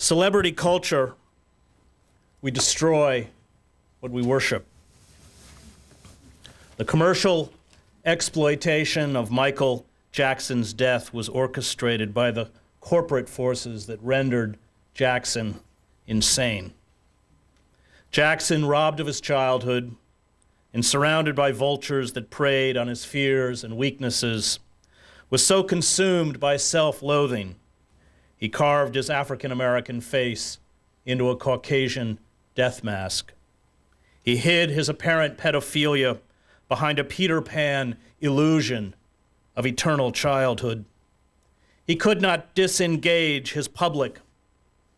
celebrity culture, we destroy what we worship. The commercial exploitation of Michael Jackson's death was orchestrated by the corporate forces that rendered Jackson insane. Jackson, robbed of his childhood and surrounded by vultures that preyed on his fears and weaknesses, was so consumed by self-loathing, he carved his African-American face into a Caucasian death mask. He hid his apparent pedophilia behind a Peter Pan illusion of eternal childhood. He could not disengage his public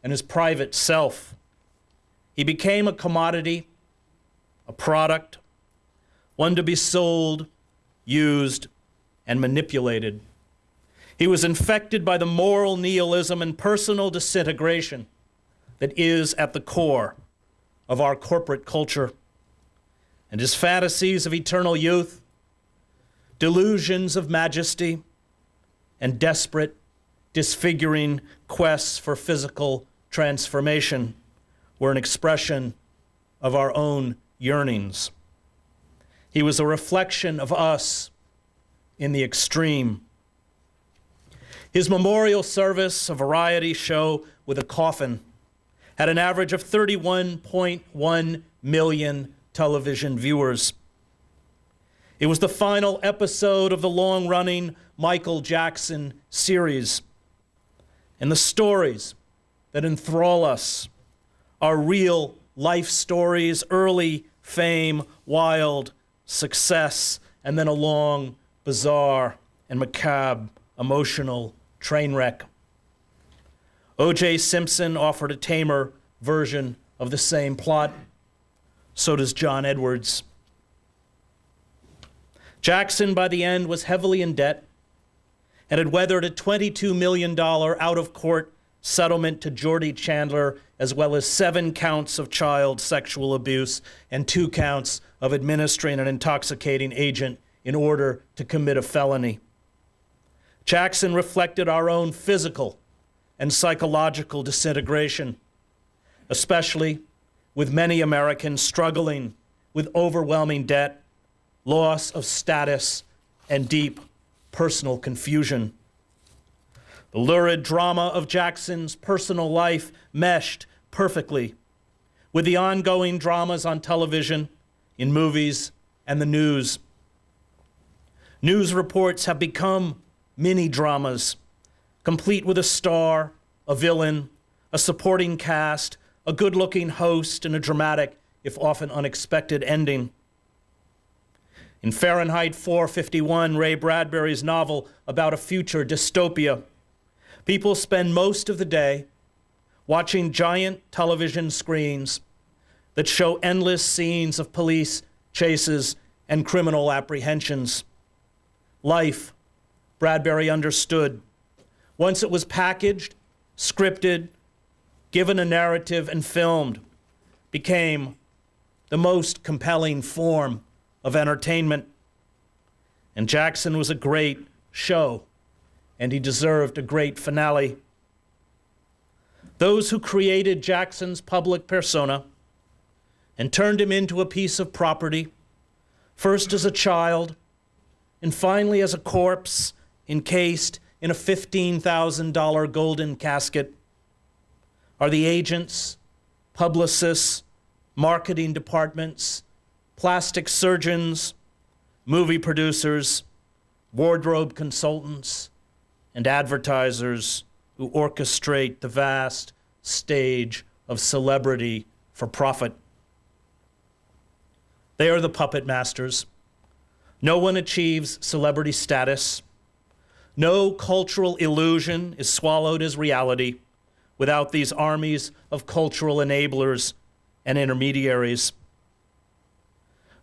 and his private self. He became a commodity, a product, one to be sold, used, and manipulated. He was infected by the moral nihilism and personal disintegration that is at the core of our corporate culture. And his fantasies of eternal youth, delusions of majesty, and desperate, disfiguring quests for physical transformation were an expression of our own yearnings. He was a reflection of us in the extreme. His memorial service, a variety show with a coffin, had an average of 31.1 million television viewers. It was the final episode of the long-running Michael Jackson series. And the stories that enthrall us are real life stories, early fame, wild success, and then a long, bizarre, and macabre, emotional train wreck. O.J. Simpson offered a tamer version of the same plot. So does John Edwards. Jackson, by the end, was heavily in debt and had weathered a $22 million out-of-court settlement to Jordy Chandler, as well as 7 counts of child sexual abuse and 2 counts of administering an intoxicating agent in order to commit a felony. Jackson reflected our own physical and psychological disintegration, especially with many Americans struggling with overwhelming debt, loss of status, and deep personal confusion. The lurid drama of Jackson's personal life meshed perfectly with the ongoing dramas on television, in movies, and the news. News reports have become mini-dramas, complete with a star, a villain, a supporting cast, a good-looking host, and a dramatic, if often unexpected, ending. In Fahrenheit 451, Ray Bradbury's novel about a future dystopia, people spend most of the day watching giant television screens that show endless scenes of police chases and criminal apprehensions. Life, Bradbury understood, once it was packaged, scripted, given a narrative, and filmed, became the most compelling form of entertainment. And Jackson was a great show, and he deserved a great finale. Those who created Jackson's public persona and turned him into a piece of property, first as a child, and finally as a corpse encased in a $15,000 golden casket, are the agents, publicists, marketing departments, plastic surgeons, movie producers, wardrobe consultants, and advertisers who orchestrate the vast stage of celebrity for profit. They are the puppet masters. No one achieves celebrity status. No cultural illusion is swallowed as reality without these armies of cultural enablers and intermediaries.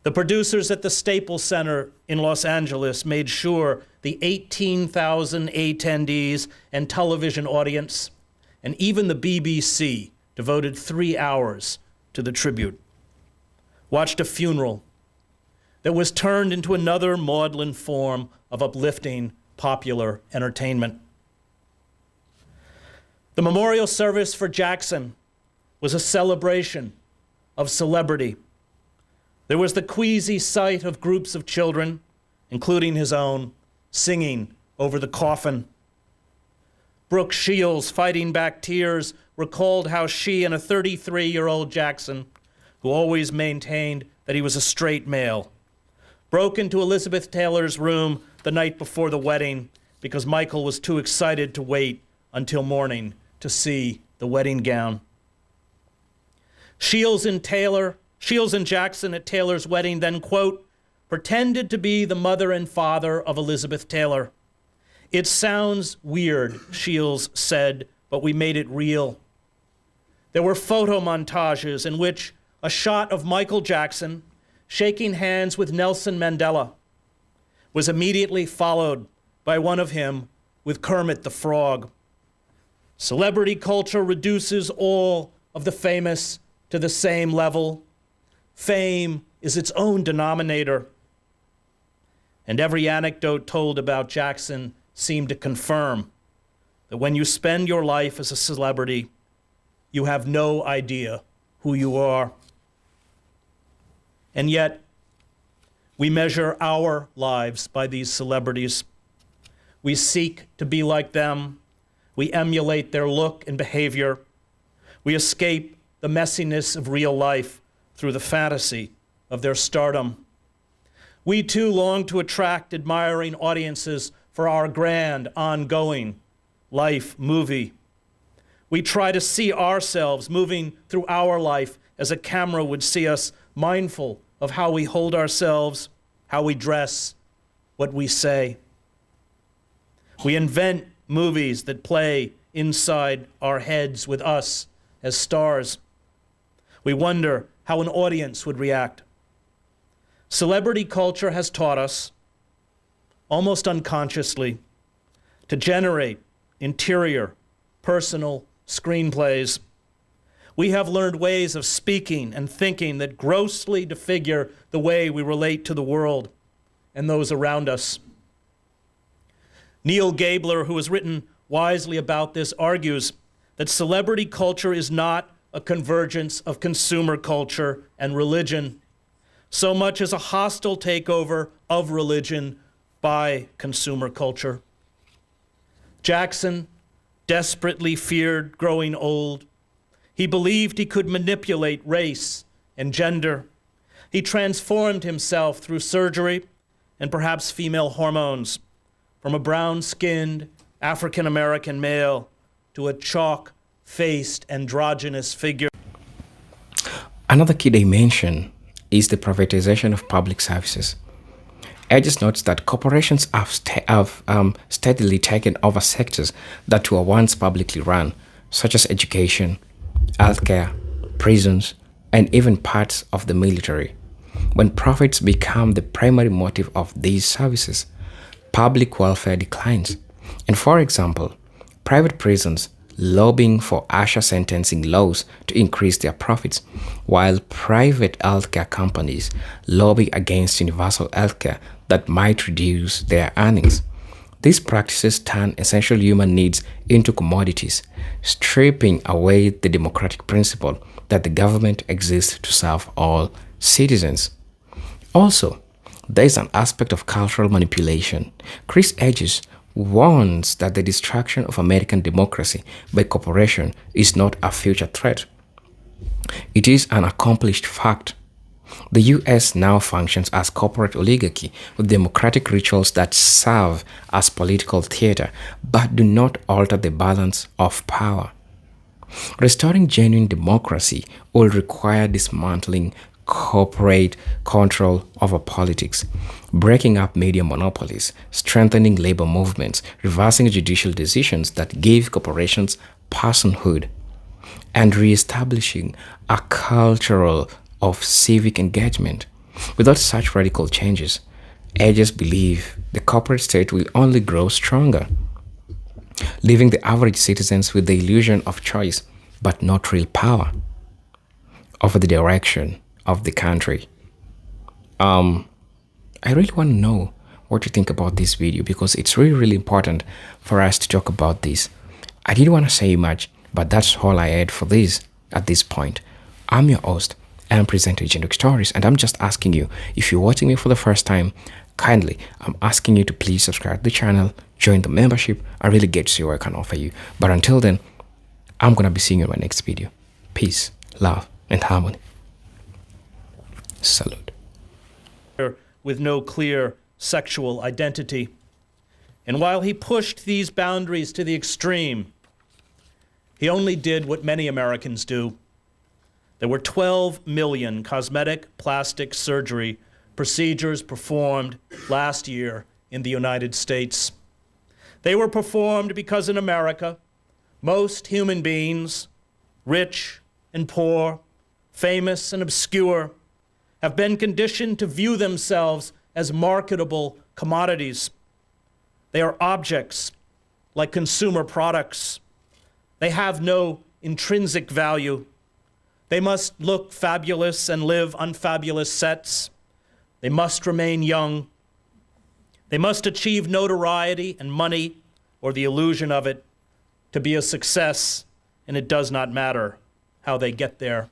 The producers at the Staples Center in Los Angeles made sure the 18,000 attendees and television audience, and even the BBC, devoted 3 hours to the tribute, watched a funeral that was turned into another maudlin form of uplifting popular entertainment. The memorial service for Jackson was a celebration of celebrity. There was the queasy sight of groups of children, including his own, singing over the coffin. Brooke Shields, fighting back tears, recalled how she and a 33-year-old Jackson, who always maintained that he was a straight male, broke into Elizabeth Taylor's room the night before the wedding because Michael was too excited to wait until morning to see the wedding gown. Shields and Jackson at Taylor's wedding then, quote, pretended to be the mother and father of Elizabeth Taylor. It sounds weird, Shields said, but we made it real. There were photo montages in which a shot of Michael Jackson shaking hands with Nelson Mandela was immediately followed by one of him with Kermit the Frog. Celebrity culture reduces all of the famous to the same level. Fame is its own denominator. And every anecdote told about Jackson seemed to confirm that when you spend your life as a celebrity, you have no idea who you are. And yet, we measure our lives by these celebrities. We seek to be like them. We emulate their look and behavior. We escape the messiness of real life through the fantasy of their stardom. We too long to attract admiring audiences for our grand, ongoing life movie. We try to see ourselves moving through our life as a camera would see us, mindful of how we hold ourselves, how we dress, what we say. We invent movies that play inside our heads with us as stars. We wonder how an audience would react. Celebrity culture has taught us, almost unconsciously, to generate interior, personal screenplays. We have learned ways of speaking and thinking that grossly disfigure the way we relate to the world and those around us. Neil Gabler, who has written wisely about this, argues that celebrity culture is not a convergence of consumer culture and religion, so much as a hostile takeover of religion by consumer culture. Jackson desperately feared growing old. He believed he could manipulate race and gender. He transformed himself through surgery and perhaps female hormones from a brown-skinned African-American male to a chalk-faced androgynous figure. Another key dimension is the privatization of public services. Emergence notes that corporations have steadily taken over sectors that were once publicly run, such as education, healthcare, prisons, and even parts of the military. When profits become the primary motive of these services, public welfare declines. And for example, private prisons lobbying for harsher sentencing laws to increase their profits, while private healthcare companies lobby against universal healthcare that might reduce their earnings. These practices turn essential human needs into commodities, stripping away the democratic principle that the government exists to serve all citizens. Also, there is an aspect of cultural manipulation. Chris Hedges warns that the destruction of American democracy by corporation is not a future threat. It is an accomplished fact. The US now functions as corporate oligarchy with democratic rituals that serve as political theater but do not alter the balance of power. Restoring genuine democracy will require dismantling corporate control over politics, breaking up media monopolies, strengthening labor movements, reversing judicial decisions that gave corporations personhood, and re-establishing a culture of civic engagement. Without such radical changes, Hedges believe the corporate state will only grow stronger, leaving the average citizens with the illusion of choice but not real power over the direction of the country. I really want to know what you think about this video because it's really, really important for us to talk about this. I didn't want to say much, but that's all I had for this at this point. I'm your host and presenter Jinduk Stories, and I'm just asking you, if you're watching me for the first time, kindly, I'm asking you to please subscribe to the channel, join the membership, and really get to see what I can offer you. But until then, I'm going to be seeing you in my next video. Peace, love, and harmony. Salute. With no clear sexual identity. And while he pushed these boundaries to the extreme, he only did what many Americans do. There were 12 million cosmetic plastic surgery procedures performed last year in the United States. They were performed because in America, most human beings, rich and poor, famous and obscure, have been conditioned to view themselves as marketable commodities. They are objects like consumer products. They have no intrinsic value. They must look fabulous and live on fabulous sets. They must remain young. They must achieve notoriety and money, or the illusion of it, to be a success, and it does not matter how they get there.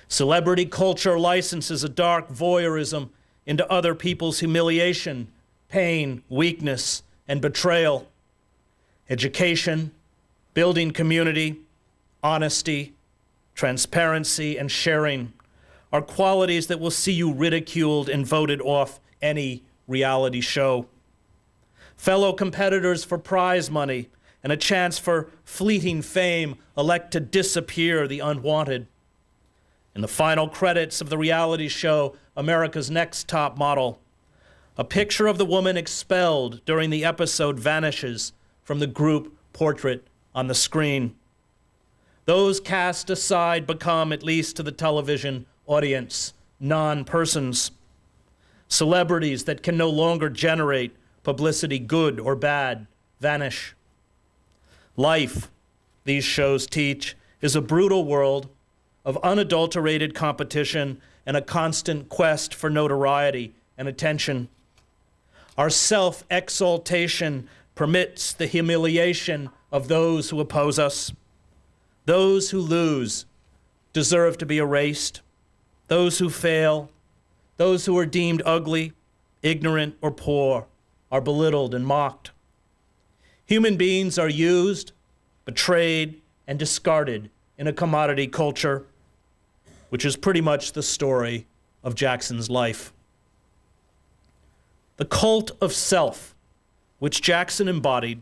Celebrity culture licenses a dark voyeurism into other people's humiliation, pain, weakness, and betrayal. Education, building community, honesty, transparency, and sharing are qualities that will see you ridiculed and voted off any reality show. Fellow competitors for prize money and a chance for fleeting fame elect to disappear the unwanted. In the final credits of the reality show, America's Next Top Model, a picture of the woman expelled during the episode vanishes from the group portrait on the screen. Those cast aside become, at least to the television audience, non-persons. Celebrities that can no longer generate publicity, good or bad, vanish. Life, these shows teach, is a brutal world of unadulterated competition and a constant quest for notoriety and attention. Our self-exaltation permits the humiliation of those who oppose us. Those who lose deserve to be erased. Those who fail, those who are deemed ugly, ignorant, or poor are belittled and mocked. Human beings are used, betrayed, and discarded in a commodity culture, which is pretty much the story of Jackson's life. The cult of self, which Jackson embodied,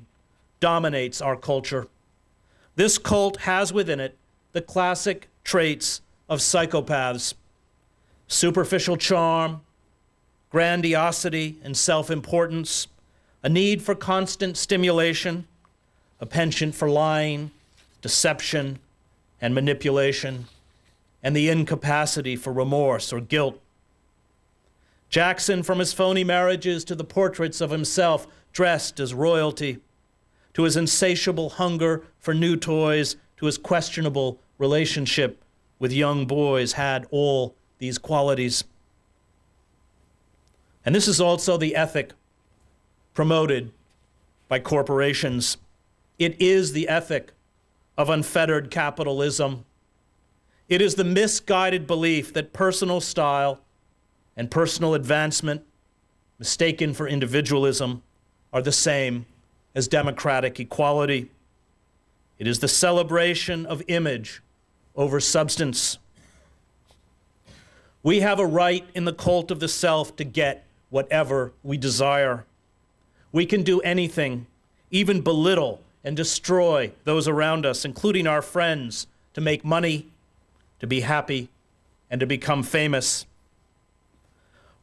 dominates our culture. This cult has within it the classic traits of psychopaths: superficial charm, grandiosity and self-importance, a need for constant stimulation, a penchant for lying, deception, and manipulation, and the incapacity for remorse or guilt. Jackson, from his phony marriages to the portraits of himself dressed as royalty, to his insatiable hunger for new toys, to his questionable relationship with young boys, had all these qualities. And this is also the ethic promoted by corporations. It is the ethic of unfettered capitalism. It is the misguided belief that personal style and personal advancement, mistaken for individualism, are the same as democratic equality. It is the celebration of image over substance. We have a right in the cult of the self to get whatever we desire. We can do anything, even belittle and destroy those around us, including our friends, to make money, to be happy, and to become famous.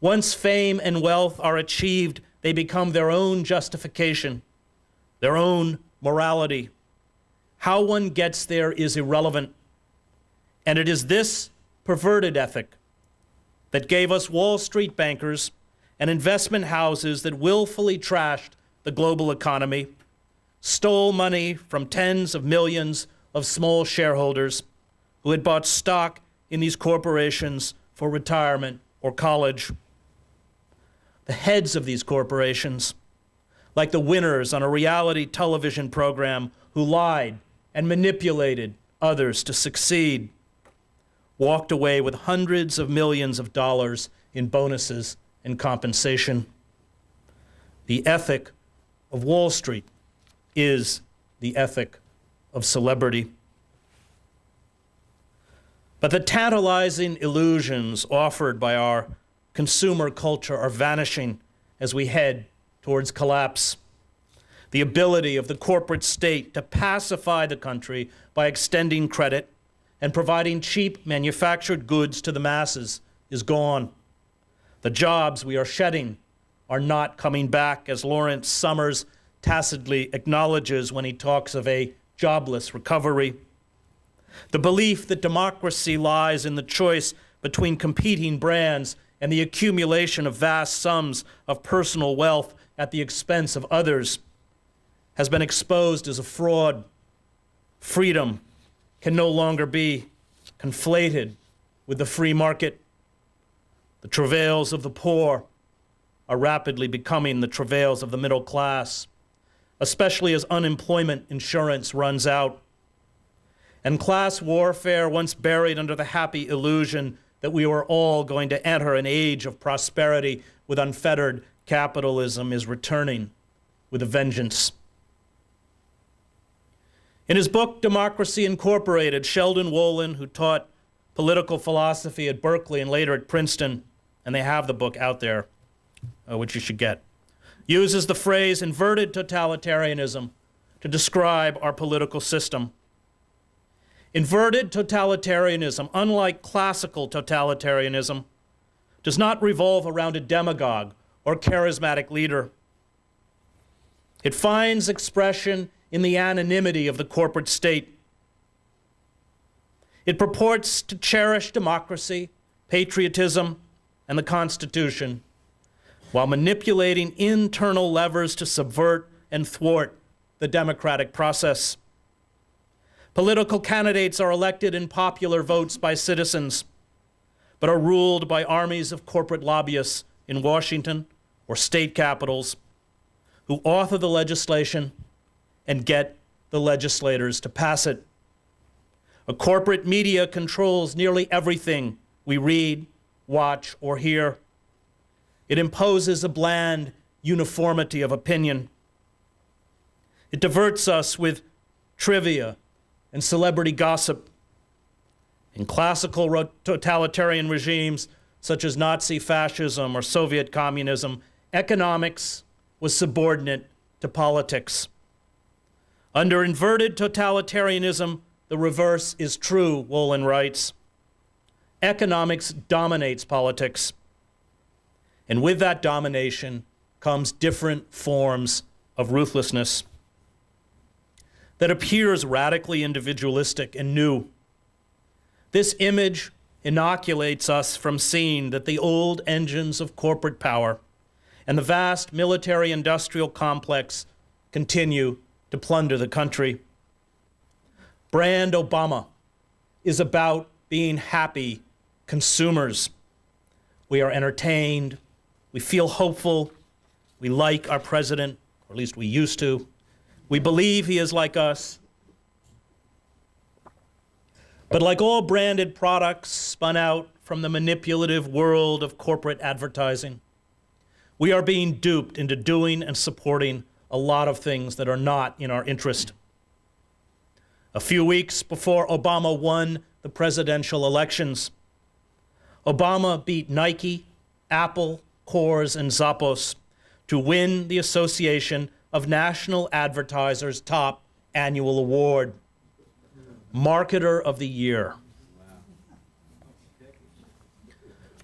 Once fame and wealth are achieved, they become their own justification, their own morality. How one gets there is irrelevant. And it is this perverted ethic that gave us Wall Street bankers and investment houses that willfully trashed the global economy, stole money from tens of millions of small shareholders who had bought stock in these corporations for retirement or college. The heads of these corporations, like the winners on a reality television program who lied and manipulated others to succeed, walked away with hundreds of millions of dollars in bonuses and compensation. The ethic of Wall Street is the ethic of celebrity. But the tantalizing illusions offered by our consumer culture are vanishing as we head towards collapse. The ability of the corporate state to pacify the country by extending credit and providing cheap manufactured goods to the masses is gone. The jobs we are shedding are not coming back, as Lawrence Summers tacitly acknowledges when he talks of a jobless recovery. The belief that democracy lies in the choice between competing brands and the accumulation of vast sums of personal wealth at the expense of others has been exposed as a fraud. Freedom can no longer be conflated with the free market. The travails of the poor are rapidly becoming the travails of the middle class, especially as unemployment insurance runs out. And class warfare, once buried under the happy illusion that we were all going to enter an age of prosperity with unfettered capitalism, is returning with a vengeance. In his book, Democracy Incorporated, Sheldon Wolin, who taught political philosophy at Berkeley and later at Princeton, and they have the book out there, which you should get, uses the phrase inverted totalitarianism to describe our political system. Inverted totalitarianism, unlike classical totalitarianism, does not revolve around a demagogue or charismatic leader. It finds expression in the anonymity of the corporate state. It purports to cherish democracy, patriotism, and the Constitution, while manipulating internal levers to subvert and thwart the democratic process. Political candidates are elected in popular votes by citizens, but are ruled by armies of corporate lobbyists in Washington or state capitals who author the legislation and get the legislators to pass it. A corporate media controls nearly everything we read, watch, or hear. It imposes a bland uniformity of opinion. It diverts us with trivia and celebrity gossip. In classical totalitarian regimes, such as Nazi fascism or Soviet communism, economics was subordinate to politics. Under inverted totalitarianism, the reverse is true, Wolin writes. Economics dominates politics. And with that domination comes different forms of ruthlessness that appears radically individualistic and new. This image inoculates us from seeing that the old engines of corporate power and the vast military-industrial complex continue to plunder the country. Brand Obama is about being happy consumers. We are entertained, we feel hopeful, we like our president, or at least we used to. We believe he is like us. But like all branded products spun out from the manipulative world of corporate advertising, we are being duped into doing and supporting a lot of things that are not in our interest. A few weeks before Obama won the presidential elections, Obama beat Nike, Apple, Courtiers, and Zappos to win the Association of National Advertisers' top annual award, Marketer of the Year.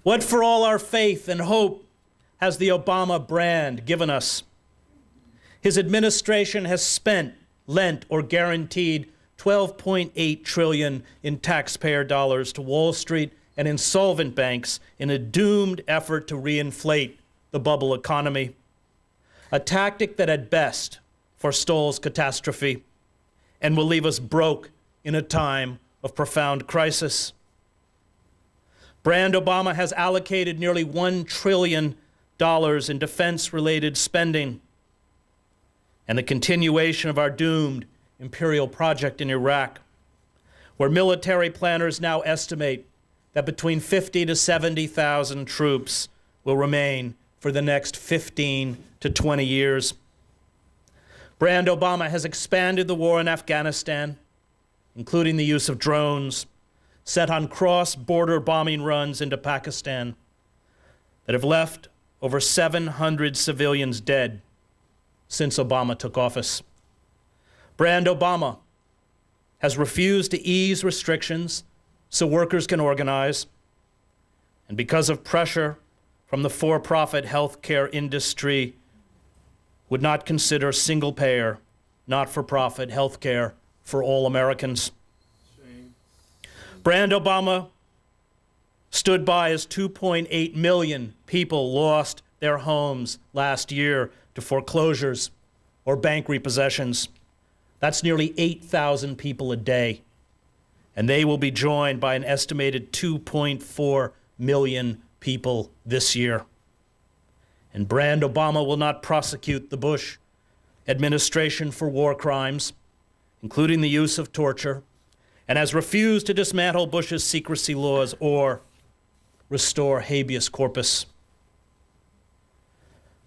What for all our faith and hope has the Obama brand given us? His administration has spent, lent, or guaranteed $12.8 trillion in taxpayer dollars to Wall Street and insolvent banks in a doomed effort to reinflate the bubble economy, a tactic that at best forestalls catastrophe and will leave us broke in a time of profound crisis. Brand Obama has allocated nearly $1 trillion in defense-related spending, and the continuation of our doomed imperial project in Iraq, where military planners now estimate that between 50 to 70,000 troops will remain for the next 15 to 20 years. Brand Obama has expanded the war in Afghanistan, including the use of drones, sent on cross-border bombing runs into Pakistan that have left over 700 civilians dead since Obama took office. Brand Obama has refused to ease restrictions so workers can organize, and because of pressure from the for-profit healthcare industry, would not consider single-payer, not-for-profit healthcare for all Americans. Shame. Brand Obama stood by as 2.8 million people lost their homes last year to foreclosures or bank repossessions. That's nearly 8,000 people a day. And they will be joined by an estimated 2.4 million people this year. And Brand Obama will not prosecute the Bush administration for war crimes, including the use of torture, and has refused to dismantle Bush's secrecy laws or restore habeas corpus.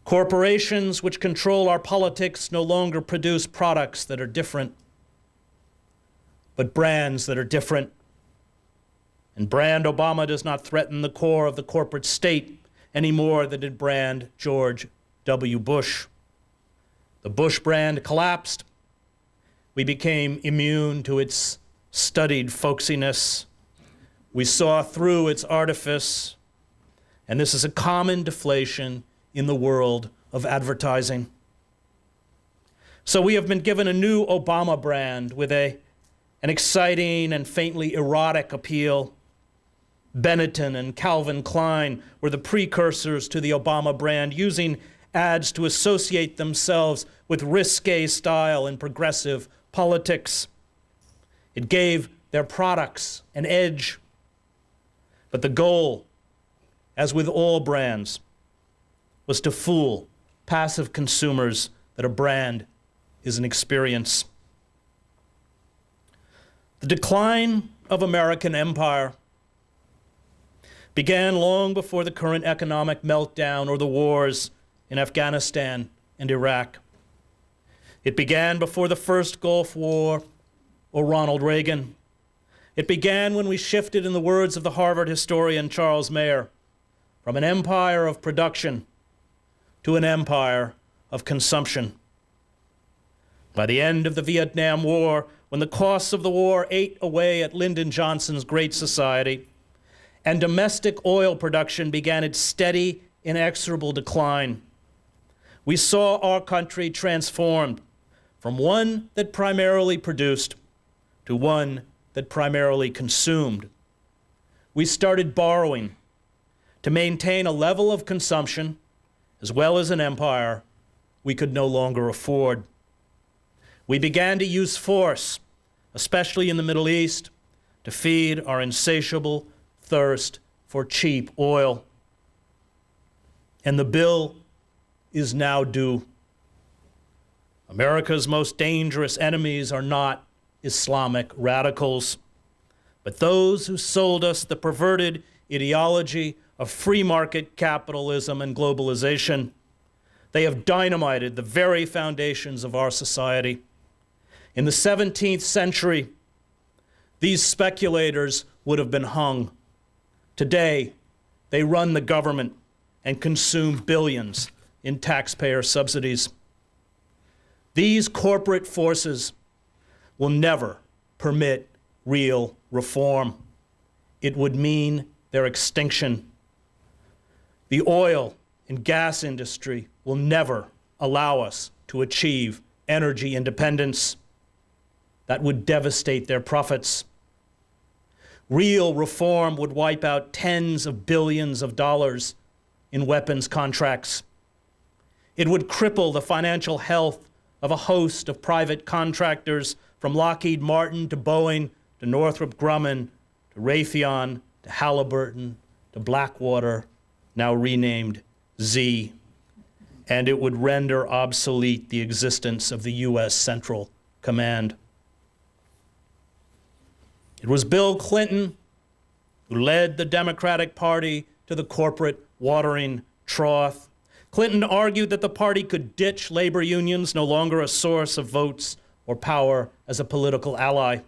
Corporations which control our politics no longer produce products that are different, but brands that are different. And Brand Obama does not threaten the core of the corporate state any more than did Brand George W. Bush. The Bush brand collapsed. We became immune to its studied folksiness. We saw through its artifice. And this is a common deflation in the world of advertising. So we have been given a new Obama brand with an exciting and faintly erotic appeal. Benetton and Calvin Klein were the precursors to the Obama brand, using ads to associate themselves with risque style and progressive politics. It gave their products an edge. But the goal, as with all brands, was to fool passive consumers that a brand is an experience. The decline of American empire began long before the current economic meltdown or the wars in Afghanistan and Iraq. It began before the first Gulf War or Ronald Reagan. It began when we shifted, in the words of the Harvard historian Charles Mayer, from an empire of production to an empire of consumption. By the end of the Vietnam War, when the costs of the war ate away at Lyndon Johnson's Great Society, and domestic oil production began its steady, inexorable decline, we saw our country transformed from one that primarily produced to one that primarily consumed. We started borrowing to maintain a level of consumption as well as an empire we could no longer afford. We began to use force, especially in the Middle East, to feed our insatiable thirst for cheap oil. And the bill is now due. America's most dangerous enemies are not Islamic radicals, but those who sold us the perverted ideology of free market capitalism and globalization. They have dynamited the very foundations of our society. In the 17th century, these speculators would have been hung. Today, they run the government and consume billions in taxpayer subsidies. These corporate forces will never permit real reform. It would mean their extinction. The oil and gas industry will never allow us to achieve energy independence. That would devastate their profits. Real reform would wipe out tens of billions of dollars in weapons contracts. It would cripple the financial health of a host of private contractors, from Lockheed Martin to Boeing to Northrop Grumman to Raytheon to Halliburton to Blackwater, now renamed Z. and it would render obsolete the existence of the U.S. Central Command. It was Bill Clinton who led the Democratic Party to the corporate watering trough. Clinton argued that the party could ditch labor unions, no longer a source of votes or power as a political ally.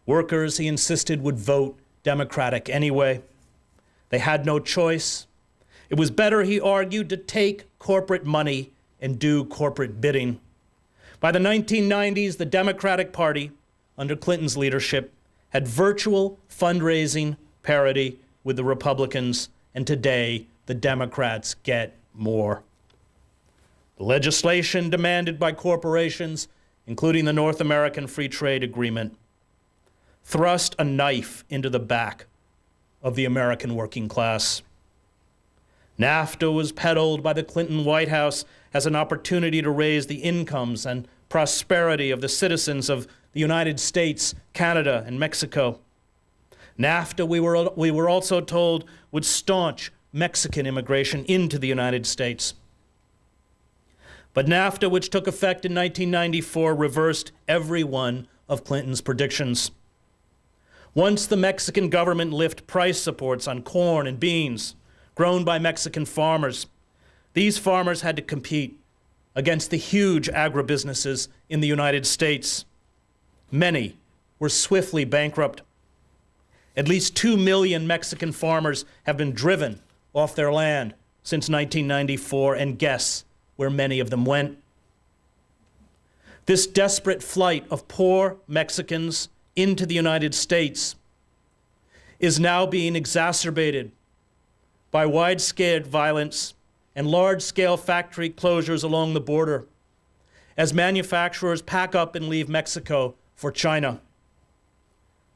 Workers, he insisted, would vote Democratic anyway. They had no choice. It was better, he argued, to take corporate money and do corporate bidding. By the 1990s, the Democratic Party, under Clinton's leadership, had virtual fundraising parity with the Republicans, and today the Democrats get more. The legislation demanded by corporations, including the North American Free Trade Agreement, thrust a knife into the back of the American working class. NAFTA was peddled by the Clinton White House as an opportunity to raise the incomes and prosperity of the citizens of the United States, Canada, and Mexico. NAFTA, we were also told, would staunch Mexican immigration into the United States. But NAFTA, which took effect in 1994, reversed every one of Clinton's predictions. Once the Mexican government lifted price supports on corn and beans grown by Mexican farmers, these farmers had to compete against the huge agribusinesses in the United States. Many were swiftly bankrupt. At least 2 million Mexican farmers have been driven off their land since 1994, and guess where many of them went? This desperate flight of poor Mexicans into the United States is now being exacerbated by wide-scale violence and large-scale factory closures along the border as manufacturers pack up and leave Mexico for China.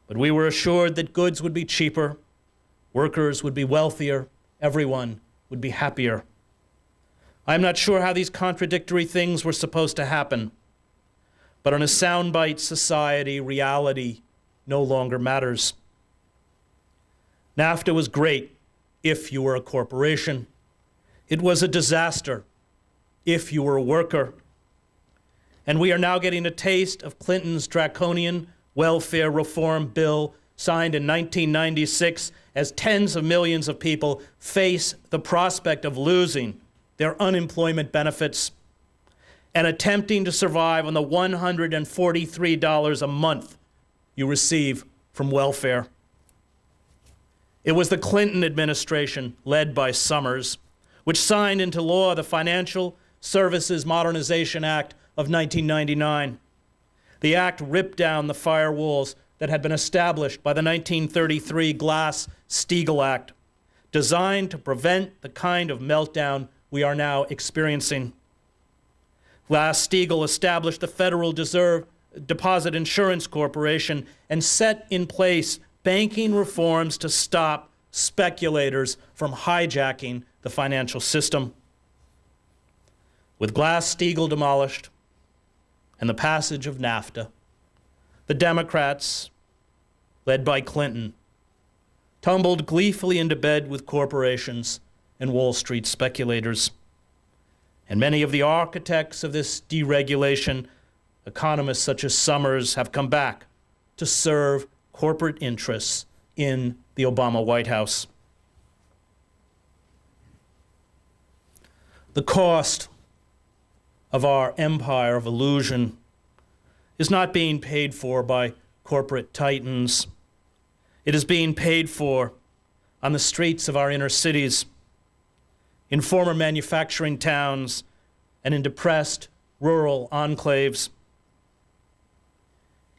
But we were assured that goods would be cheaper, workers would be wealthier, everyone would be happier. I'm not sure how these contradictory things were supposed to happen, but in a soundbite society, reality no longer matters. NAFTA was great if you were a corporation. It was a disaster if you were a worker. And we are now getting a taste of Clinton's draconian welfare reform bill signed in 1996 as tens of millions of people face the prospect of losing their unemployment benefits and attempting to survive on the $143 a month you receive from welfare. It was the Clinton administration, led by Summers, which signed into law the Financial Services Modernization Act of 1999. The act ripped down the firewalls that had been established by the 1933 Glass-Steagall Act, designed to prevent the kind of meltdown we are now experiencing. Glass-Steagall established the Federal Deposit Insurance Corporation and set in place banking reforms to stop speculators from hijacking the financial system. With Glass-Steagall demolished and the passage of NAFTA, the Democrats, led by Clinton, tumbled gleefully into bed with corporations and Wall Street speculators. And many of the architects of this deregulation, economists such as Summers, have come back to serve corporate interests in the Obama White House. The cost of our empire of illusion is not being paid for by corporate titans. It is being paid for on the streets of our inner cities, in former manufacturing towns, and in depressed rural enclaves.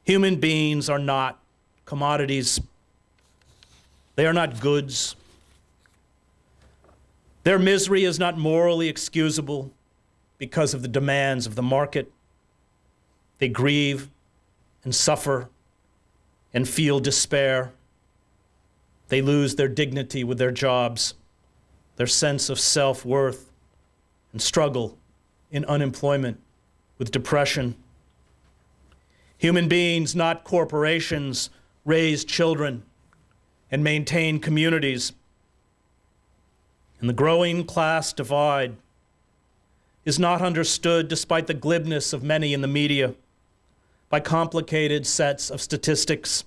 Human beings are not commodities. They are not goods. Their misery is not morally excusable because of the demands of the market. They grieve and suffer and feel despair. They lose their dignity with their jobs, their sense of self-worth, and struggle in unemployment with depression. Human beings, not corporations, raise children and maintain communities. And the growing class divide is not understood despite the glibness of many in the media by complicated sets of statistics,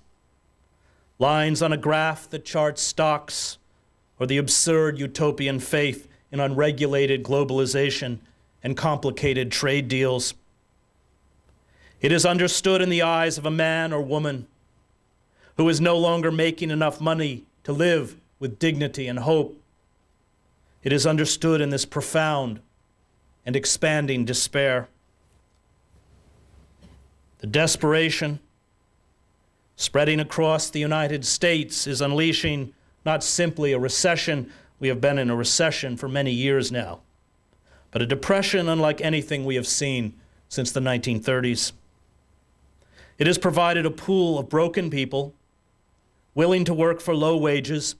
lines on a graph that charts stocks, or the absurd utopian faith in unregulated globalization and complicated trade deals. It is understood in the eyes of a man or woman who is no longer making enough money to live with dignity and hope. It is understood in this profound and expanding despair. The desperation spreading across the United States is unleashing not simply a recession. We have been in a recession for many years now, but a depression unlike anything we have seen since the 1930s. It has provided a pool of broken people willing to work for low wages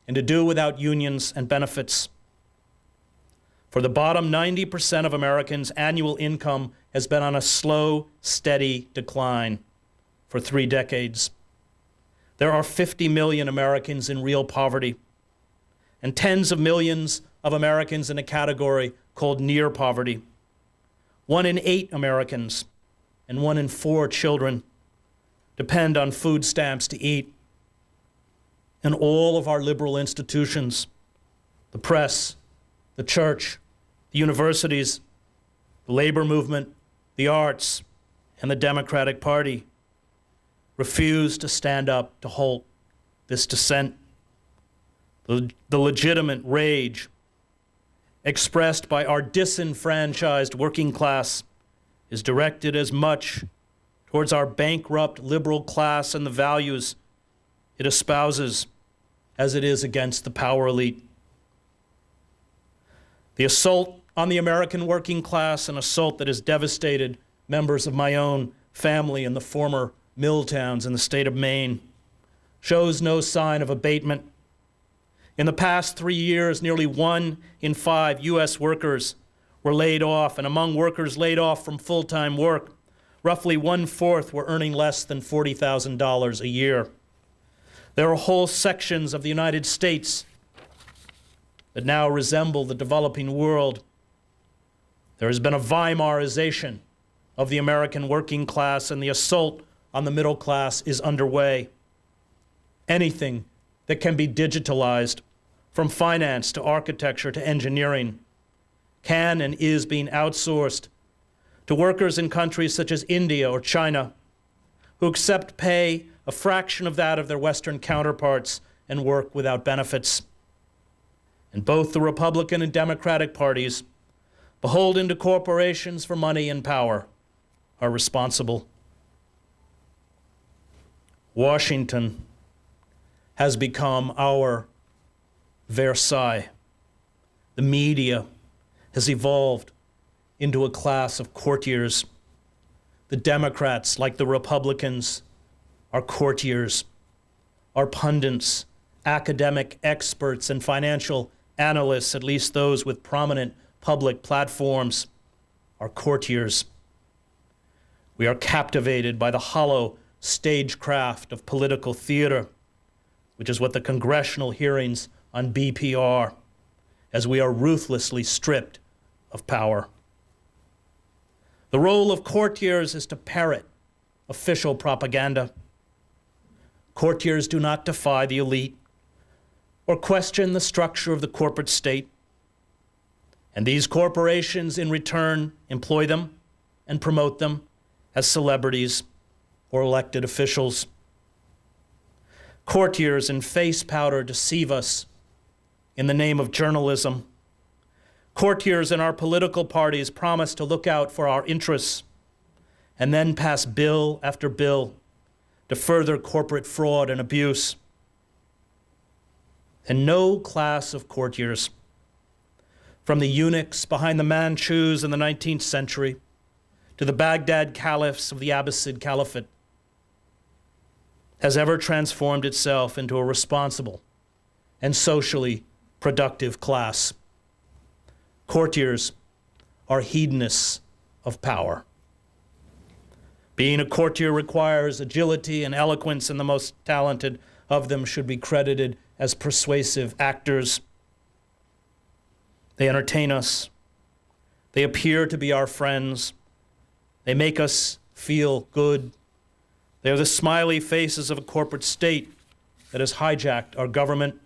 and to do without unions and benefits. For the bottom 90% of Americans, annual income has been on a slow, steady decline for 3 decades. There are 50 million Americans in real poverty and tens of millions of Americans in a category called near poverty. 1 in 8 Americans and 1 in 4 children depend on food stamps to eat. And all of our liberal institutions, the press, the church, the universities, the labor movement, the arts, and the Democratic Party refuse to stand up to halt this descent. The legitimate rage expressed by our disenfranchised working class is directed as much towards our bankrupt liberal class and the values it espouses as it is against the power elite. The assault on the American working class, an assault that has devastated members of my own family in the former mill towns in the state of Maine, shows no sign of abatement. In the past 3 years, nearly 1 in 5 U.S. workers were laid off, and among workers laid off from full-time work, roughly 1/4 were earning less than $40,000 a year. There are whole sections of the United States that now resemble the developing world. There has been a Weimarization of the American working class, and the assault on the middle class is underway. Anything that can be digitalized, from finance to architecture to engineering, can and is being outsourced to workers in countries such as India or China, who accept pay a fraction of that of their Western counterparts and work without benefits. And both the Republican and Democratic parties, beholden to corporations for money and power, are responsible. Washington has become our Versailles. The media has evolved into a class of courtiers. The Democrats, like the Republicans, are courtiers. Our pundits, academic experts, and financial analysts, at least those with prominent public platforms, are courtiers. We are captivated by the hollow stagecraft of political theater, which is what the congressional hearings on BP are, as we are ruthlessly stripped of power. The role of courtiers is to parrot official propaganda. Courtiers do not defy the elite or question the structure of the corporate state. And these corporations, in return, employ them and promote them as celebrities or elected officials. Courtiers in face powder deceive us in the name of journalism. Courtiers in our political parties promise to look out for our interests and then pass bill after bill to further corporate fraud and abuse. And no class of courtiers, from the eunuchs behind the Manchus in the 19th century to the Baghdad caliphs of the Abbasid Caliphate, has ever transformed itself into a responsible and socially productive class. Courtiers are hedonists of power. Being a courtier requires agility and eloquence, and the most talented of them should be credited as persuasive actors. They entertain us, They appear to be our friends. They make us feel good. They are the smiley faces of a corporate state that has hijacked our government.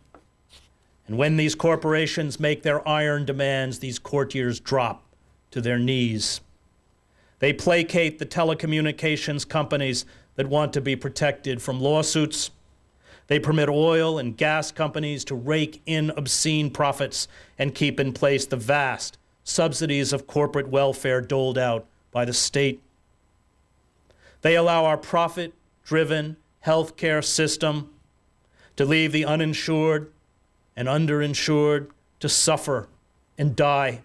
And when these corporations make their iron demands, these courtiers drop to their knees. They placate the telecommunications companies that want to be protected from lawsuits. They permit oil and gas companies to rake in obscene profits and keep in place the vast subsidies of corporate welfare doled out by the state. They allow our profit-driven healthcare system to leave the uninsured and underinsured to suffer and die.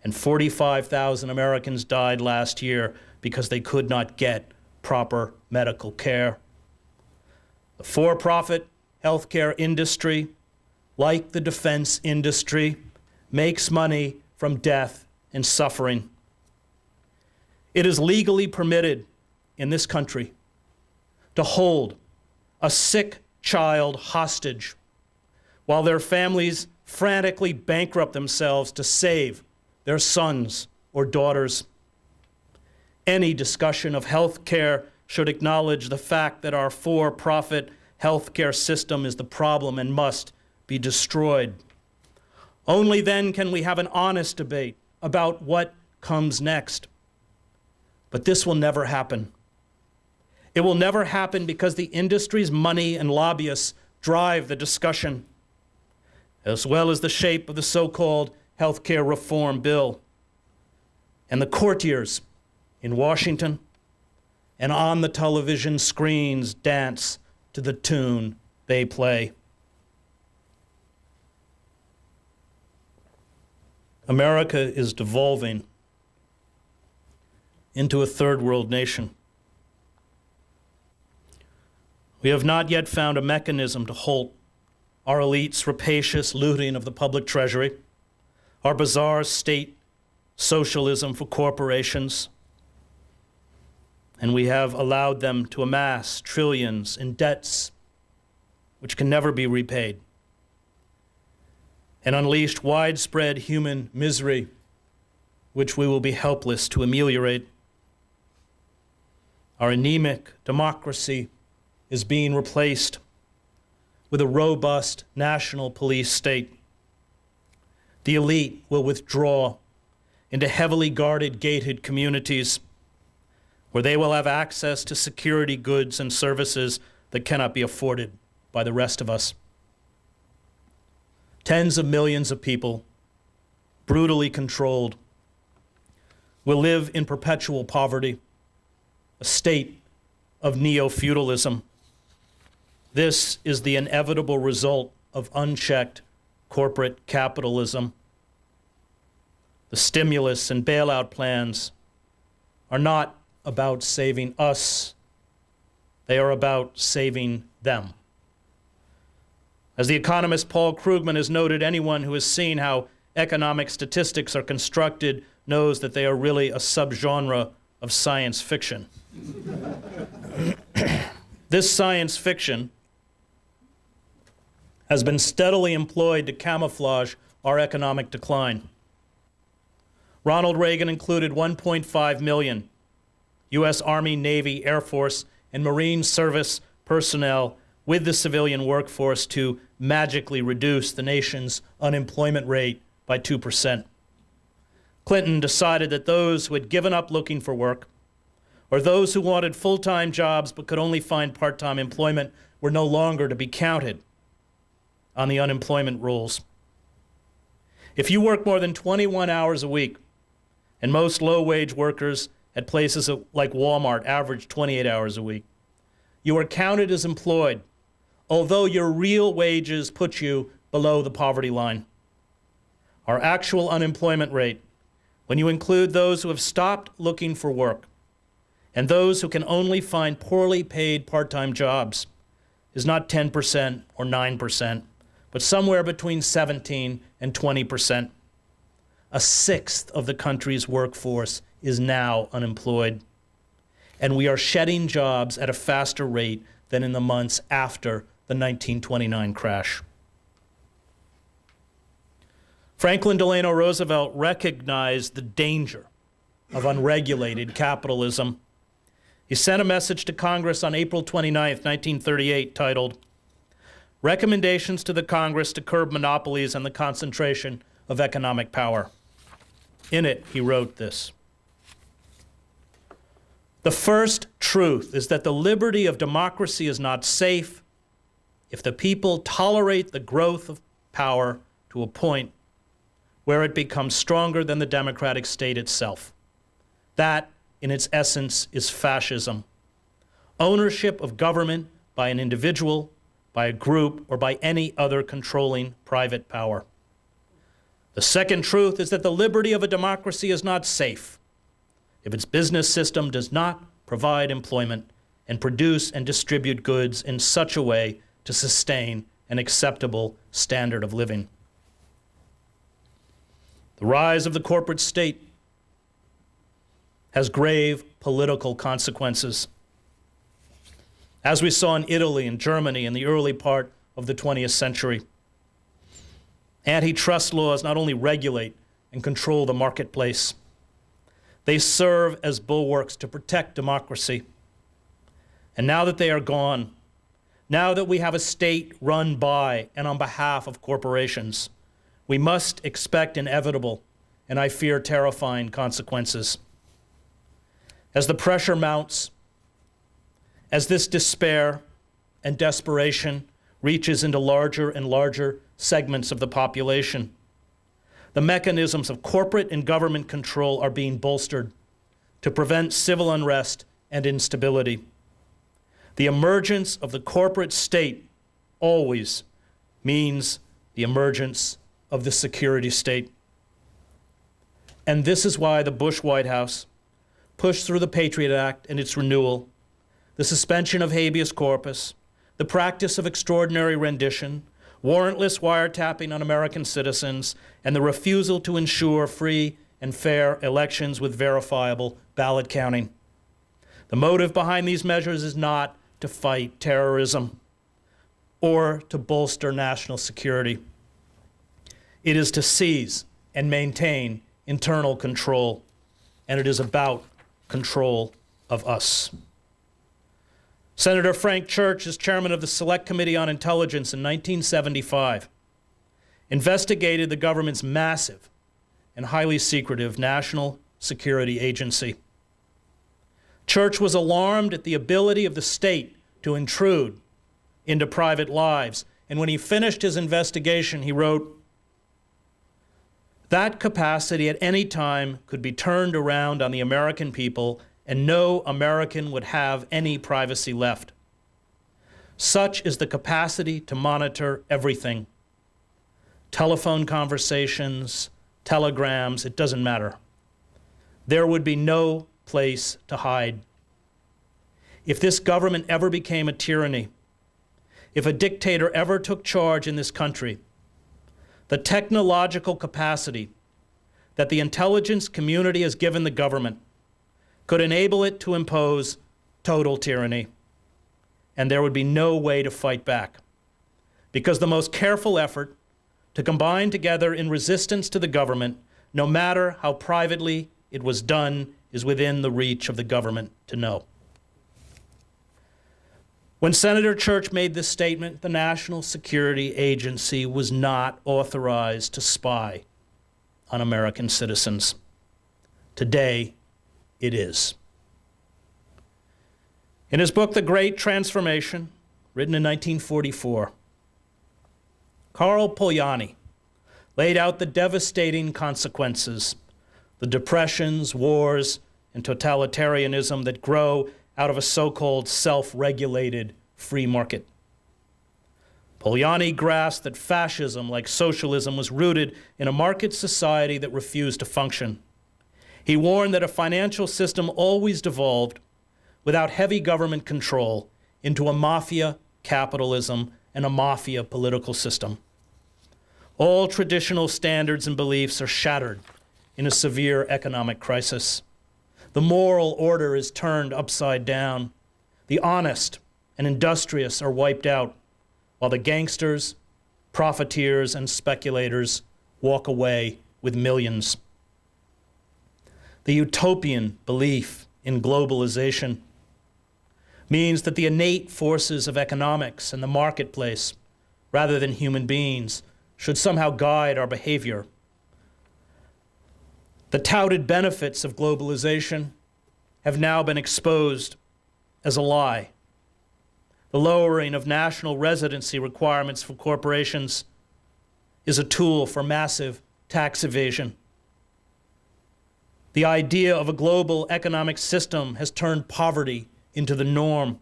And 45,000 Americans died last year because they could not get proper medical care. The for-profit healthcare industry, like the defense industry, makes money from death and suffering. It is legally permitted in this country to hold a sick child hostage while their families frantically bankrupt themselves to save their sons or daughters. Any discussion of health care should acknowledge the fact that our for-profit healthcare system is the problem and must be destroyed. Only then can we have an honest debate about what comes next. But this will never happen. It will never happen because the industry's money and lobbyists drive the discussion, as well as the shape of the so-called healthcare reform bill. And the courtiers in Washington and on the television screens dance to the tune they play. America is devolving into a third world nation. We have not yet found a mechanism to halt our elite's rapacious looting of the public treasury, our bizarre state socialism for corporations, and we have allowed them to amass trillions in debts which can never be repaid, and unleashed widespread human misery which we will be helpless to ameliorate. Our anemic democracy is being replaced with a robust national police state. The elite will withdraw into heavily guarded, gated communities where they will have access to security goods and services that cannot be afforded by the rest of us. Tens of millions of people, brutally controlled, will live in perpetual poverty, a state of neo-feudalism. This is the inevitable result of unchecked corporate capitalism. The stimulus and bailout plans are not about saving us. They are about saving them. As the economist Paul Krugman has noted, anyone who has seen how economic statistics are constructed knows that they are really a subgenre of science fiction. This science fiction has been steadily employed to camouflage our economic decline. Ronald Reagan included 1.5 million U.S. Army, Navy, Air Force, and Marine service personnel with the civilian workforce to magically reduce the nation's unemployment rate by 2%. Clinton decided that those who had given up looking for work, or those who wanted full-time jobs but could only find part-time employment, were no longer to be counted on the unemployment rolls. If you work more than 21 hours a week, and most low-wage workers at places like Walmart average 28 hours a week, you are counted as employed, although your real wages put you below the poverty line. Our actual unemployment rate, when you include those who have stopped looking for work and those who can only find poorly paid part-time jobs, is not 10% or 9%, but somewhere between 17 and 20%. A sixth of the country's workforce is now unemployed. And we are shedding jobs at a faster rate than in the months after the 1929 crash. Franklin Delano Roosevelt recognized the danger of unregulated capitalism. He sent a message to Congress on April 29, 1938, titled, "Recommendations to the Congress to Curb Monopolies and the Concentration of Economic Power." In it, he wrote this: "The first truth is that the liberty of democracy is not safe if the people tolerate the growth of power to a point where it becomes stronger than the democratic state itself. That, in its essence, is fascism. Ownership of government by an individual, by a group, or by any other controlling private power. The second truth is that the liberty of a democracy is not safe if its business system does not provide employment and produce and distribute goods in such a way to sustain an acceptable standard of living. The rise of the corporate state has grave political consequences. As we saw in Italy and Germany in the early part of the 20th century, antitrust laws not only regulate and control the marketplace, they serve as bulwarks to protect democracy. And now that they are gone, now that we have a state run by and on behalf of corporations, we must expect inevitable, and I fear terrifying, consequences. As the pressure mounts, as this despair and desperation reaches into larger and larger segments of the population, the mechanisms of corporate and government control are being bolstered to prevent civil unrest and instability. The emergence of the corporate state always means the emergence of the security state. And this is why the Bush White House pushed through the Patriot Act and its renewal, the suspension of habeas corpus, the practice of extraordinary rendition, warrantless wiretapping on American citizens, and the refusal to ensure free and fair elections with verifiable ballot counting. The motive behind these measures is not to fight terrorism or to bolster national security. It is to seize and maintain internal control, and it is about control of us. Senator Frank Church, as chairman of the Select Committee on Intelligence in 1975, investigated the government's massive and highly secretive National Security Agency. Church was alarmed at the ability of the state to intrude into private lives, and when he finished his investigation, he wrote, "That capacity at any time could be turned around on the American people, and no American would have any privacy left. Such is the capacity to monitor everything. Telephone conversations, telegrams, it doesn't matter. There would be no place to hide. If this government ever became a tyranny, if a dictator ever took charge in this country, the technological capacity that the intelligence community has given the government could enable it to impose total tyranny, and there would be no way to fight back, because the most careful effort to combine together in resistance to the government, no matter how privately it was done, is within the reach of the government to know." When Senator Church made this statement, the National Security Agency was not authorized to spy on American citizens. Today, it is. In his book, The Great Transformation, written in 1944, Karl Polanyi laid out the devastating consequences, the depressions, wars, and totalitarianism that grow out of a so-called self-regulated free market. Polanyi grasped that fascism, like socialism, was rooted in a market society that refused to function. He warned that a financial system always devolved, without heavy government control, into a mafia capitalism and a mafia political system. All traditional standards and beliefs are shattered in a severe economic crisis. The moral order is turned upside down. The honest and industrious are wiped out, while the gangsters, profiteers, and speculators walk away with millions. The utopian belief in globalization means that the innate forces of economics and the marketplace, rather than human beings, should somehow guide our behavior. The touted benefits of globalization have now been exposed as a lie. The lowering of national residency requirements for corporations is a tool for massive tax evasion. The idea of a global economic system has turned poverty into the norm.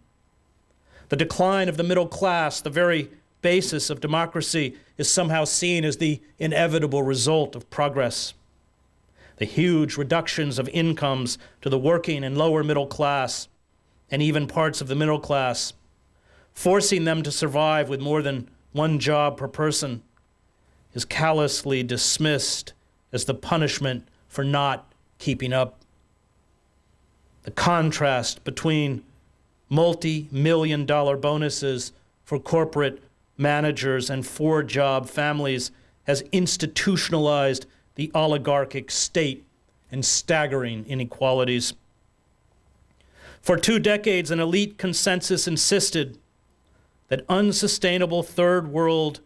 The decline of the middle class, the very basis of democracy, is somehow seen as the inevitable result of progress. The huge reductions of incomes to the working and lower middle class, and even parts of the middle class, forcing them to survive with more than one job per person, is callously dismissed as the punishment for not keeping up. The contrast between multi-million-dollar bonuses for corporate managers and four-job families has institutionalized the oligarchic state and staggering inequalities. For 2 decades, an elite consensus insisted that unsustainable third world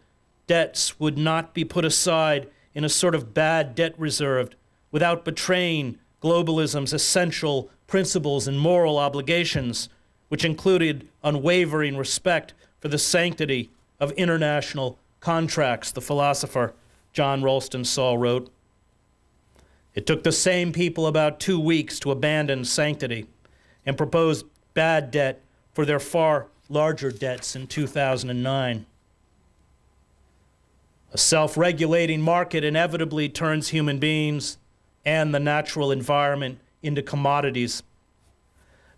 debts would not be put aside in a sort of bad debt reserve without betraying globalism's essential principles and moral obligations, which included unwavering respect for the sanctity of international contracts, the philosopher John Ralston Saul wrote. It took the same people about 2 weeks to abandon sanctity and propose bad debt for their far larger debts in 2009. A self-regulating market inevitably turns human beings and the natural environment into commodities,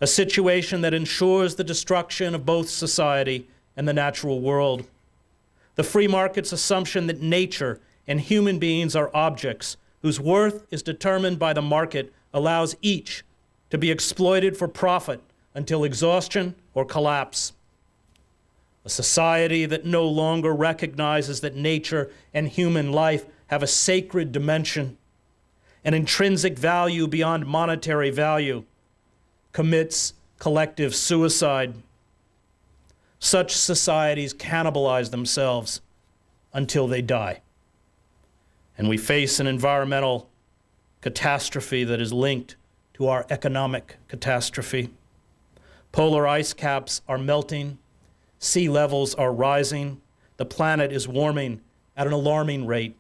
a situation that ensures the destruction of both society and the natural world. The free market's assumption that nature and human beings are objects whose worth is determined by the market allows each to be exploited for profit until exhaustion or collapse. A society that no longer recognizes that nature and human life have a sacred dimension, an intrinsic value beyond monetary value, commits collective suicide. Such societies cannibalize themselves until they die. And we face an environmental catastrophe that is linked to our economic catastrophe. Polar ice caps are melting, sea levels are rising, the planet is warming at an alarming rate.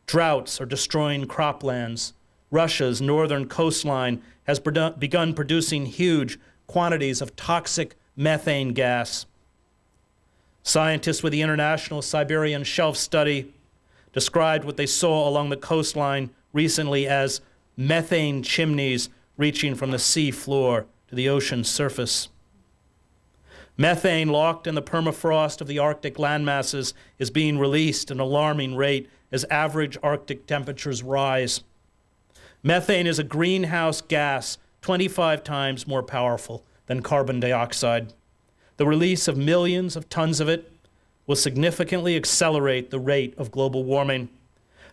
Droughts are destroying croplands. Russia's northern coastline has begun producing huge quantities of toxic methane gas. Scientists with the International Siberian Shelf Study described what they saw along the coastline recently as methane chimneys reaching from the sea floor to the ocean surface. Methane locked in the permafrost of the Arctic landmasses is being released at an alarming rate as average Arctic temperatures rise. Methane is a greenhouse gas 25 times more powerful than carbon dioxide. The release of millions of tons of it will significantly accelerate the rate of global warming.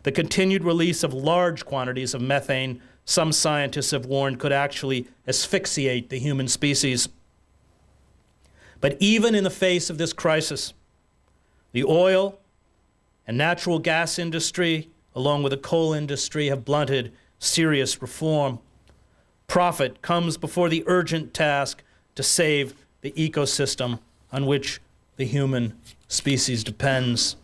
The continued release of large quantities of methane, some scientists have warned, could actually asphyxiate the human species. But even in the face of this crisis, the oil and natural gas industry, along with the coal industry, have blunted serious reform. Profit comes before the urgent task to save the ecosystem on which the human species depends.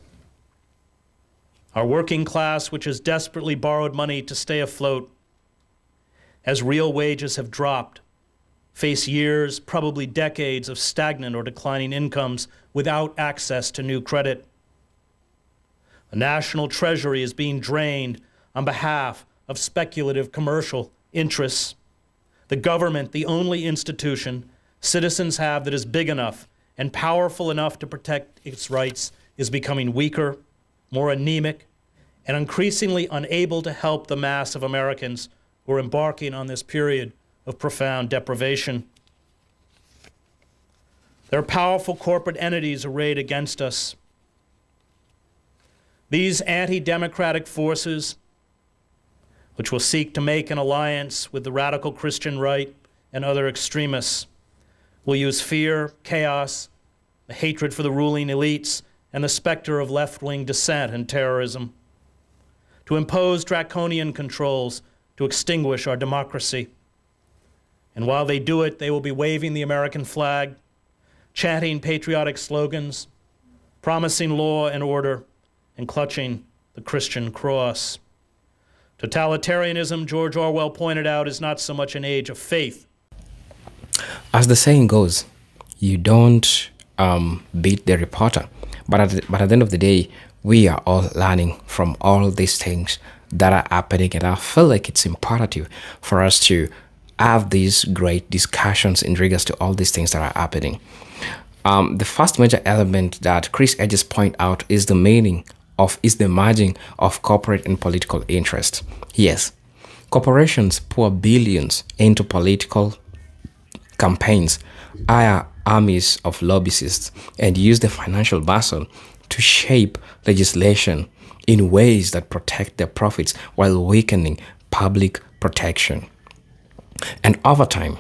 Our working class, which has desperately borrowed money to stay afloat, as real wages have dropped, face years, probably decades, of stagnant or declining incomes without access to new credit. The national treasury is being drained on behalf of speculative commercial interests. The government, the only institution citizens have that is big enough and powerful enough to protect its rights, is becoming weaker, more anemic, and increasingly unable to help the mass of Americans who are embarking on this period of profound deprivation. There are powerful corporate entities arrayed against us. These anti-democratic forces, which will seek to make an alliance with the radical Christian right and other extremists, will use fear, chaos, the hatred for the ruling elites, and the specter of left-wing dissent and terrorism to impose draconian controls to extinguish our democracy. And while they do it, they will be waving the American flag, chanting patriotic slogans, promising law and order, and clutching the Christian cross. Totalitarianism, George Orwell pointed out, is not so much an age of faith. As the saying goes, you don't beat the reporter. But at the end of the day, we are all learning from all these things that are happening. And I feel like it's imperative for us to have these great discussions in regards to all these things that are happening. The first major element that Chris Hedges point out is the merging of corporate and political interest. Yes, corporations pour billions into political campaigns, hire armies of lobbyists, and use the financial muscle to shape legislation in ways that protect their profits while weakening public protection. And over time,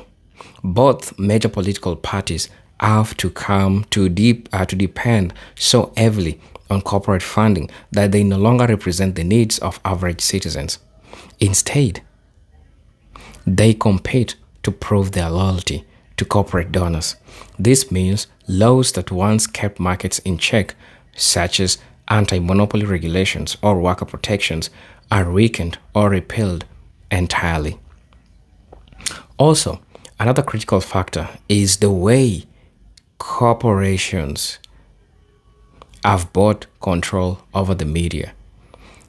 both major political parties have to come to depend so heavily on corporate funding that they no longer represent the needs of average citizens. Instead, they compete to prove their loyalty to corporate donors. This means laws that once kept markets in check, such as anti-monopoly regulations or worker protections, are weakened or repealed entirely. Also, another critical factor is the way corporations have bought control over the media.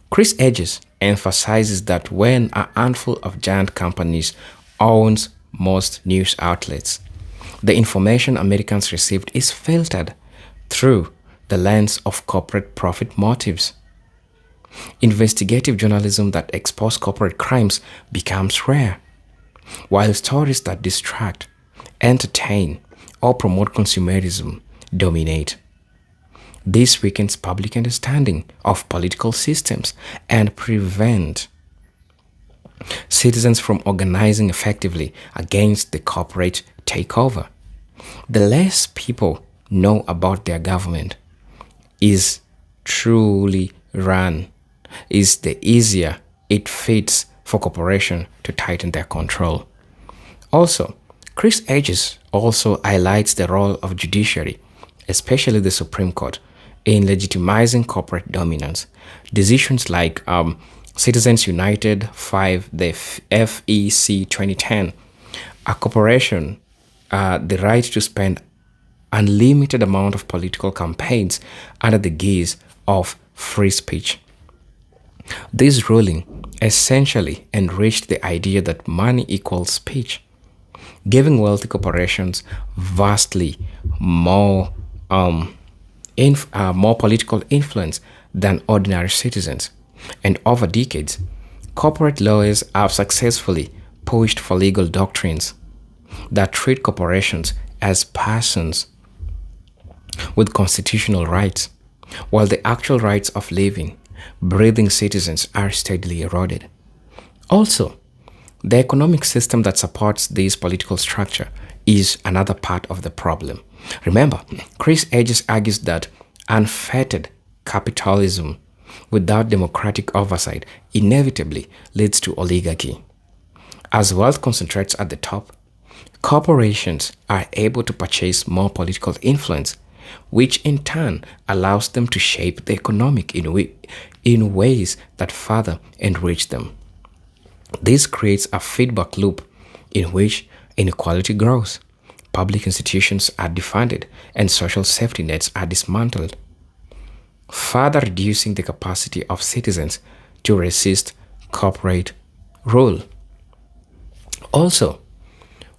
Chris Hedges emphasizes that when a handful of giant companies owns most news outlets, the information Americans received is filtered through the lens of corporate profit motives. Investigative journalism that exposes corporate crimes becomes rare, while stories that distract, entertain, or promote consumerism dominate. This weakens public understanding of political systems and prevents citizens from organizing effectively against the corporate takeover. The less people know about their government is truly run, is the easier it fits for corporations to tighten their control. Also, Chris Hedges also highlights the role of judiciary, especially the Supreme Court, in legitimizing corporate dominance. Decisions like Citizens United 5, the FEC 2010, a corporation the right to spend unlimited amount of political campaigns under the guise of free speech. This ruling essentially enriched the idea that money equals speech, giving wealthy corporations vastly more political influence than ordinary citizens. And over decades, corporate lawyers have successfully pushed for legal doctrines that treat corporations as persons with constitutional rights, while the actual rights of living, breathing citizens are steadily eroded. Also, the economic system that supports this political structure is another part of the problem. Remember, Chris Hedges argues that unfettered capitalism without democratic oversight inevitably leads to oligarchy. As wealth concentrates at the top, corporations are able to purchase more political influence, which in turn allows them to shape the economic in ways that further enrich them. This creates a feedback loop in which inequality grows, public institutions are defunded, and social safety nets are dismantled, further reducing the capacity of citizens to resist corporate rule. Also,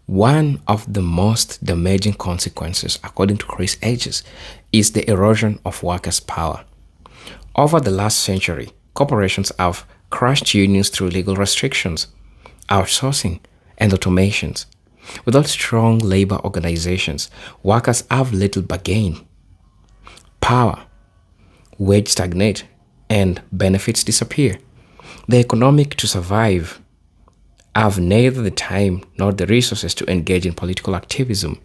one of the most damaging consequences, according to Chris Hedges, is the erosion of workers' power. Over the last century, corporations have crushed unions through legal restrictions, outsourcing, and automations. Without strong labor organizations, workers have little bargain power, wage stagnate, and benefits disappear. The economic to survive have neither the time nor the resources to engage in political activism.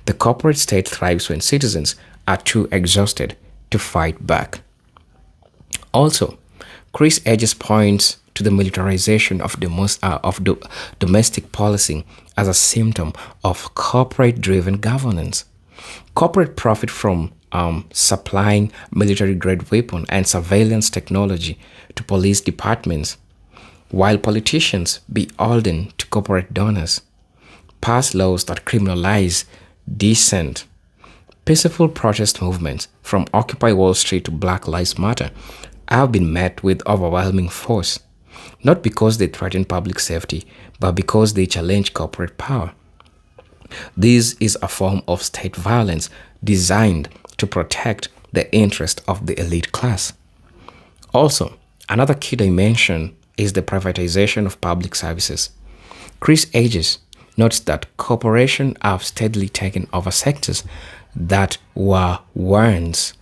The corporate state thrives when citizens are too exhausted to fight back. Also, Chris Edges points to the militarization of domestic policing as a symptom of corporate-driven governance. Corporate profit from supplying military-grade weapon and surveillance technology to police departments, while politicians, beholden to corporate donors, pass laws that criminalize dissent. Peaceful protest movements, from Occupy Wall Street to Black Lives Matter, have been met with overwhelming force, not because they threaten public safety, but because they challenge corporate power. This is a form of state violence designed to protect the interest of the elite class. Also, another key dimension is the privatization of public services. Chris Edges notes that corporations have steadily taken over sectors that were once